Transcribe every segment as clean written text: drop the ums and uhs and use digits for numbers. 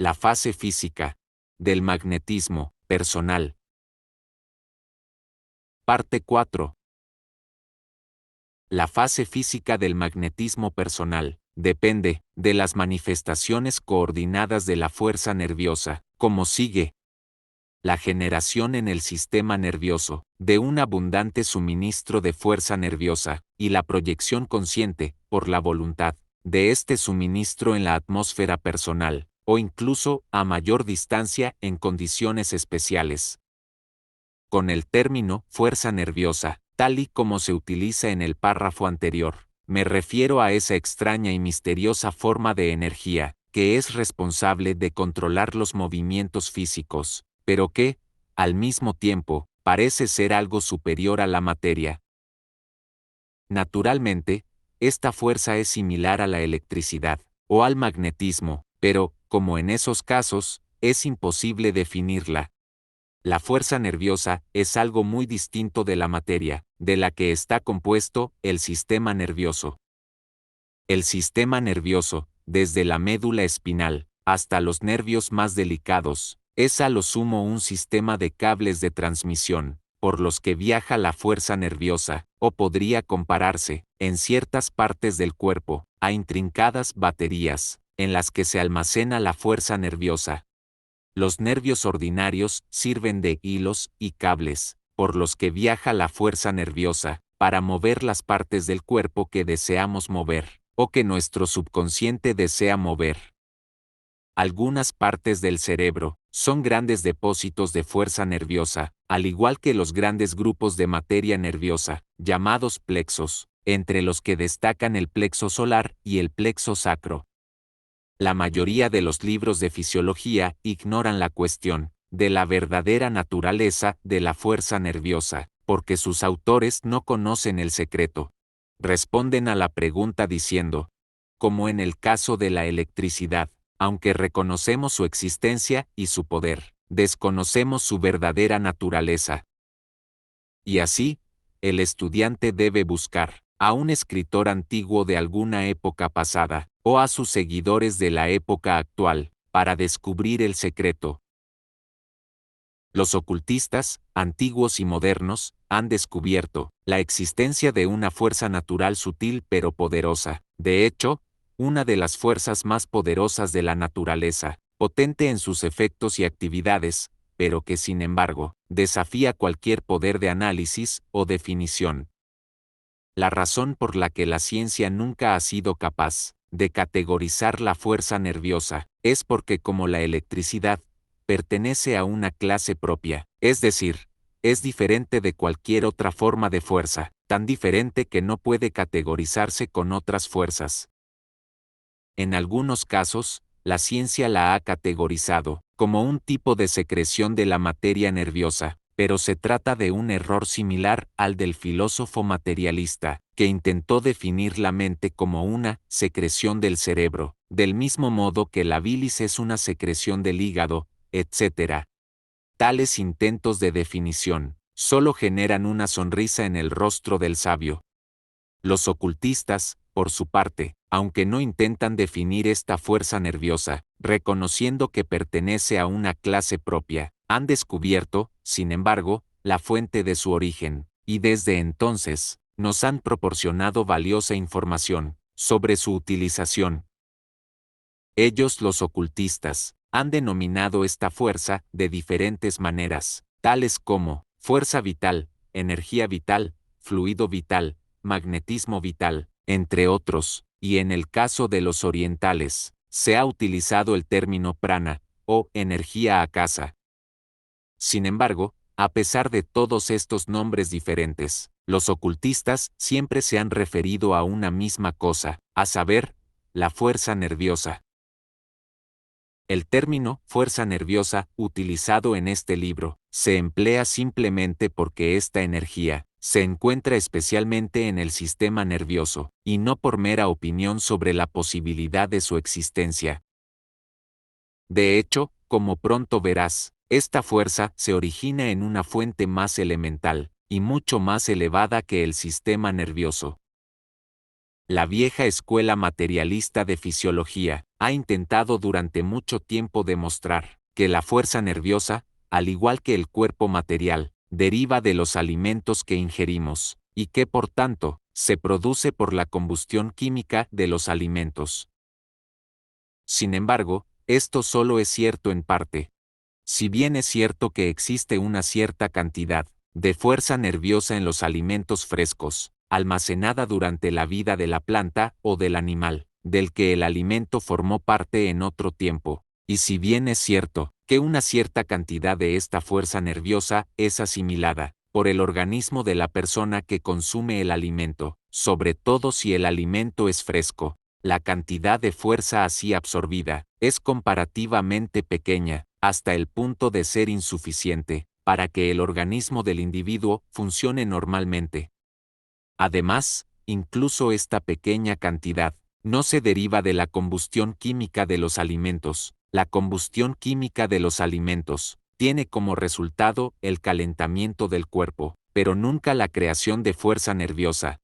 La fase física del magnetismo personal. Parte 4. La fase física del magnetismo personal depende de las manifestaciones coordinadas de la fuerza nerviosa, como sigue. La generación en el sistema nervioso de un abundante suministro de fuerza nerviosa y la proyección consciente, por la voluntad, de este suministro en la atmósfera personal, o incluso a mayor distancia en condiciones especiales. Con el término fuerza nerviosa, tal y como se utiliza en el párrafo anterior, me refiero a esa extraña y misteriosa forma de energía que es responsable de controlar los movimientos físicos, pero que, al mismo tiempo, parece ser algo superior a la materia. Naturalmente, esta fuerza es similar a la electricidad o al magnetismo, pero, como en esos casos, es imposible definirla. La fuerza nerviosa es algo muy distinto de la materia, de la que está compuesto el sistema nervioso. El sistema nervioso, desde la médula espinal hasta los nervios más delicados, es a lo sumo un sistema de cables de transmisión, por los que viaja la fuerza nerviosa, o podría compararse, en ciertas partes del cuerpo, a intrincadas baterías, en las que se almacena la fuerza nerviosa. Los nervios ordinarios sirven de hilos y cables, por los que viaja la fuerza nerviosa, para mover las partes del cuerpo que deseamos mover, o que nuestro subconsciente desea mover. Algunas partes del cerebro son grandes depósitos de fuerza nerviosa, al igual que los grandes grupos de materia nerviosa, llamados plexos, entre los que destacan el plexo solar y el plexo sacro. La mayoría de los libros de fisiología ignoran la cuestión de la verdadera naturaleza de la fuerza nerviosa, porque sus autores no conocen el secreto. Responden a la pregunta diciendo, como en el caso de la electricidad, aunque reconocemos su existencia y su poder, desconocemos su verdadera naturaleza. Y así, el estudiante debe buscar a un escritor antiguo de alguna época pasada, o a sus seguidores de la época actual, para descubrir el secreto. Los ocultistas, antiguos y modernos, han descubierto la existencia de una fuerza natural sutil pero poderosa. De hecho, una de las fuerzas más poderosas de la naturaleza, potente en sus efectos y actividades, pero que sin embargo, desafía cualquier poder de análisis o definición. La razón por la que la ciencia nunca ha sido capaz de categorizar la fuerza nerviosa es porque, como la electricidad, pertenece a una clase propia, es decir, es diferente de cualquier otra forma de fuerza, tan diferente que no puede categorizarse con otras fuerzas. En algunos casos, la ciencia la ha categorizado como un tipo de secreción de la materia nerviosa, pero se trata de un error similar al del filósofo materialista, que intentó definir la mente como una secreción del cerebro, del mismo modo que la bilis es una secreción del hígado, etc. Tales intentos de definición solo generan una sonrisa en el rostro del sabio. Los ocultistas, por su parte, aunque no intentan definir esta fuerza nerviosa, reconociendo que pertenece a una clase propia, han descubierto, sin embargo, la fuente de su origen, y desde entonces, nos han proporcionado valiosa información sobre su utilización. Ellos, los ocultistas, han denominado esta fuerza de diferentes maneras, tales como fuerza vital, energía vital, fluido vital, magnetismo vital, entre otros, y en el caso de los orientales, se ha utilizado el término prana, o energía akasa. Sin embargo, a pesar de todos estos nombres diferentes, los ocultistas siempre se han referido a una misma cosa, a saber, la fuerza nerviosa. El término fuerza nerviosa, utilizado en este libro, se emplea simplemente porque esta energía se encuentra especialmente en el sistema nervioso, y no por mera opinión sobre la posibilidad de su existencia. De hecho, como pronto verás, esta fuerza se origina en una fuente más elemental, y mucho más elevada que el sistema nervioso. La vieja escuela materialista de fisiología ha intentado durante mucho tiempo demostrar que la fuerza nerviosa, al igual que el cuerpo material, deriva de los alimentos que ingerimos, y que por tanto, se produce por la combustión química de los alimentos. Sin embargo, esto solo es cierto en parte. Si bien es cierto que existe una cierta cantidad de fuerza nerviosa en los alimentos frescos, almacenada durante la vida de la planta o del animal, del que el alimento formó parte en otro tiempo, y si bien es cierto que una cierta cantidad de esta fuerza nerviosa es asimilada por el organismo de la persona que consume el alimento, sobre todo si el alimento es fresco, la cantidad de fuerza así absorbida es comparativamente pequeña, hasta el punto de ser insuficiente para que el organismo del individuo funcione normalmente. Además, incluso esta pequeña cantidad no se deriva de la combustión química de los alimentos. La combustión química de los alimentos tiene como resultado el calentamiento del cuerpo, pero nunca la creación de fuerza nerviosa.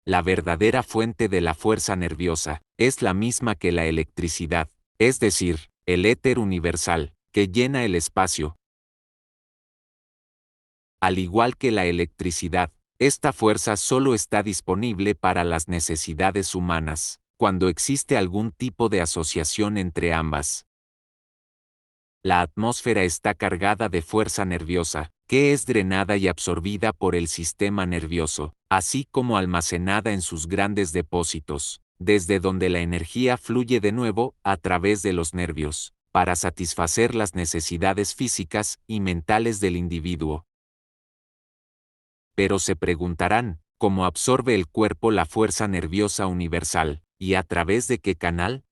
La verdadera fuente de la fuerza nerviosa es la misma que la electricidad, es decir, el éter universal, que llena el espacio. Al igual que la electricidad, esta fuerza solo está disponible para las necesidades humanas, cuando existe algún tipo de asociación entre ambas. La atmósfera está cargada de fuerza nerviosa, que es drenada y absorbida por el sistema nervioso, así como almacenada en sus grandes depósitos, desde donde la energía fluye de nuevo a través de los nervios, para satisfacer las necesidades físicas y mentales del individuo. Pero se preguntarán, ¿cómo absorbe el cuerpo la fuerza nerviosa universal, y a través de qué canal?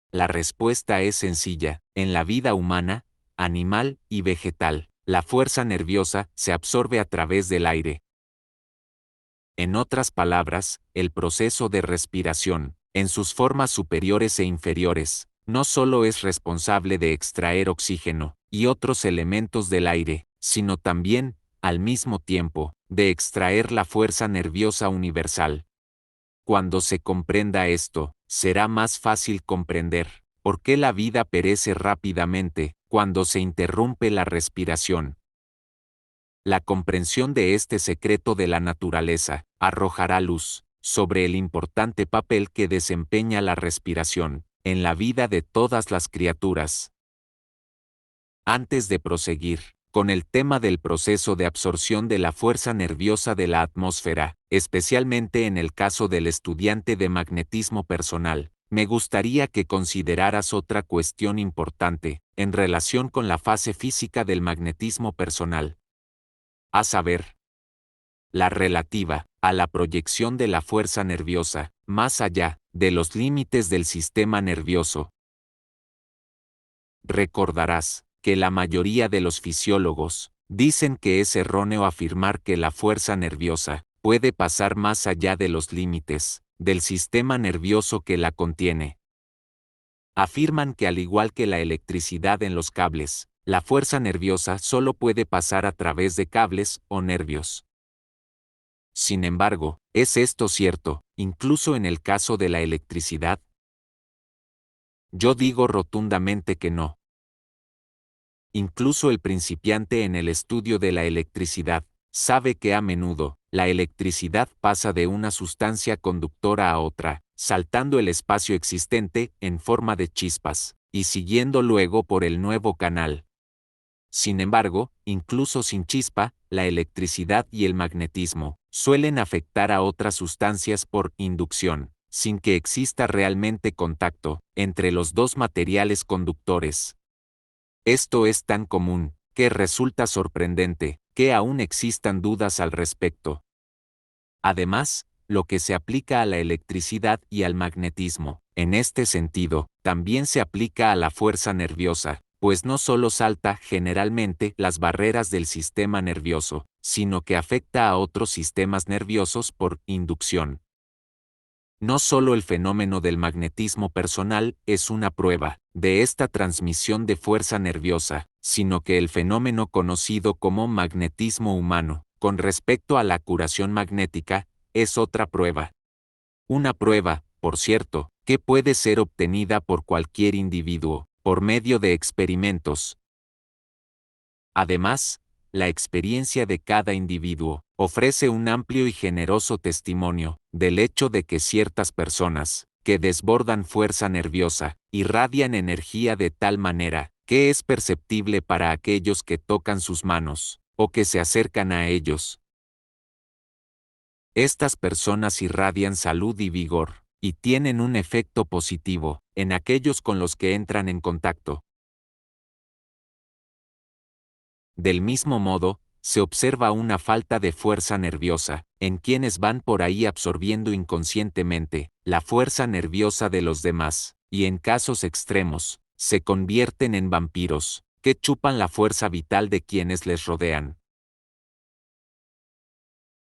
La respuesta es sencilla: en la vida humana, animal y vegetal, la fuerza nerviosa se absorbe a través del aire. En otras palabras, el proceso de respiración, en sus formas superiores e inferiores, no solo es responsable de extraer oxígeno y otros elementos del aire, sino también, al mismo tiempo, de extraer la fuerza nerviosa universal. Cuando se comprenda esto, será más fácil comprender por qué la vida perece rápidamente cuando se interrumpe la respiración. La comprensión de este secreto de la naturaleza arrojará luz sobre el importante papel que desempeña la respiración en la vida de todas las criaturas. Antes de proseguir con el tema del proceso de absorción de la fuerza nerviosa de la atmósfera, especialmente en el caso del estudiante de magnetismo personal, me gustaría que consideraras otra cuestión importante en relación con la fase física del magnetismo personal. A saber, la relativa a la proyección de la fuerza nerviosa, más allá de los límites del sistema nervioso. Recordarás que la mayoría de los fisiólogos dicen que es erróneo afirmar que la fuerza nerviosa puede pasar más allá de los límites del sistema nervioso que la contiene. Afirman que al igual que la electricidad en los cables, la fuerza nerviosa solo puede pasar a través de cables o nervios. Sin embargo, ¿es esto cierto, incluso en el caso de la electricidad? Yo digo rotundamente que no. Incluso el principiante en el estudio de la electricidad sabe que a menudo la electricidad pasa de una sustancia conductora a otra, saltando el espacio existente en forma de chispas, y siguiendo luego por el nuevo canal. Sin embargo, incluso sin chispa, la electricidad y el magnetismo suelen afectar a otras sustancias por inducción, sin que exista realmente contacto entre los dos materiales conductores. Esto es tan común, que resulta sorprendente, que aún existan dudas al respecto. Además, lo que se aplica a la electricidad y al magnetismo, en este sentido, también se aplica a la fuerza nerviosa, pues no solo salta generalmente las barreras del sistema nervioso, sino que afecta a otros sistemas nerviosos por inducción. No solo el fenómeno del magnetismo personal es una prueba de esta transmisión de fuerza nerviosa, sino que el fenómeno conocido como magnetismo humano, con respecto a la curación magnética, es otra prueba. Una prueba, por cierto, que puede ser obtenida por cualquier individuo, por medio de experimentos. Además, la experiencia de cada individuo ofrece un amplio y generoso testimonio del hecho de que ciertas personas, que desbordan fuerza nerviosa, irradian energía de tal manera que es perceptible para aquellos que tocan sus manos, o que se acercan a ellos. Estas personas irradian salud y vigor, y tienen un efecto positivo en aquellos con los que entran en contacto. Del mismo modo, se observa una falta de fuerza nerviosa en quienes van por ahí absorbiendo inconscientemente la fuerza nerviosa de los demás, y en casos extremos, se convierten en vampiros, que chupan la fuerza vital de quienes les rodean.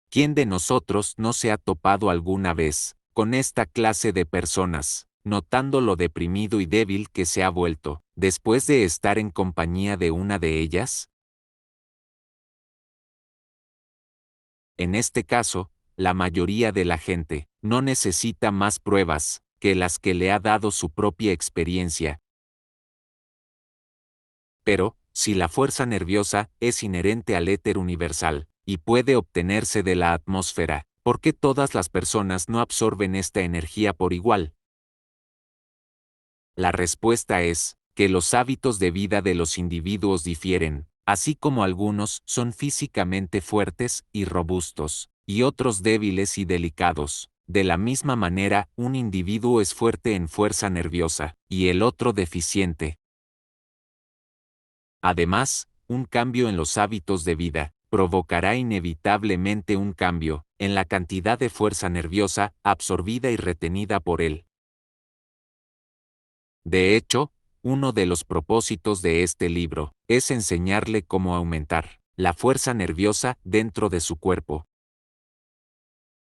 ¿Quién de nosotros no se ha topado alguna vez con esta clase de personas, notando lo deprimido y débil que se ha vuelto, después de estar en compañía de una de ellas? En este caso, la mayoría de la gente no necesita más pruebas que las que le ha dado su propia experiencia. Pero, si la fuerza nerviosa es inherente al éter universal y puede obtenerse de la atmósfera, ¿por qué todas las personas no absorben esta energía por igual? La respuesta es que los hábitos de vida de los individuos difieren, así como algunos son físicamente fuertes y robustos, y otros débiles y delicados. De la misma manera, un individuo es fuerte en fuerza nerviosa, y el otro deficiente. Además, un cambio en los hábitos de vida provocará inevitablemente un cambio en la cantidad de fuerza nerviosa absorbida y retenida por él. De hecho, uno de los propósitos de este libro es enseñarle cómo aumentar la fuerza nerviosa dentro de su cuerpo.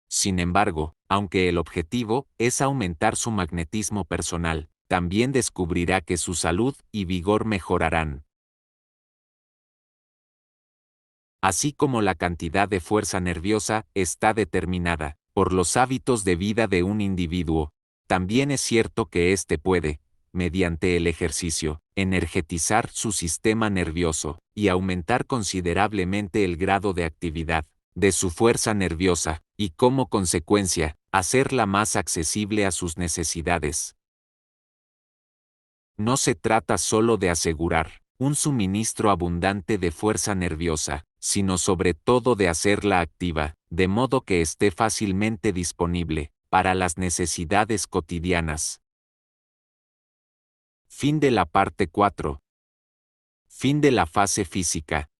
Sin embargo, aunque el objetivo es aumentar su magnetismo personal, también descubrirá que su salud y vigor mejorarán. Así como la cantidad de fuerza nerviosa está determinada por los hábitos de vida de un individuo, también es cierto que éste puede, mediante el ejercicio, energetizar su sistema nervioso y aumentar considerablemente el grado de actividad de su fuerza nerviosa, y como consecuencia, hacerla más accesible a sus necesidades. No se trata solo de asegurar un suministro abundante de fuerza nerviosa, sino sobre todo de hacerla activa, de modo que esté fácilmente disponible para las necesidades cotidianas. Fin de la parte 4. Fin de la fase física.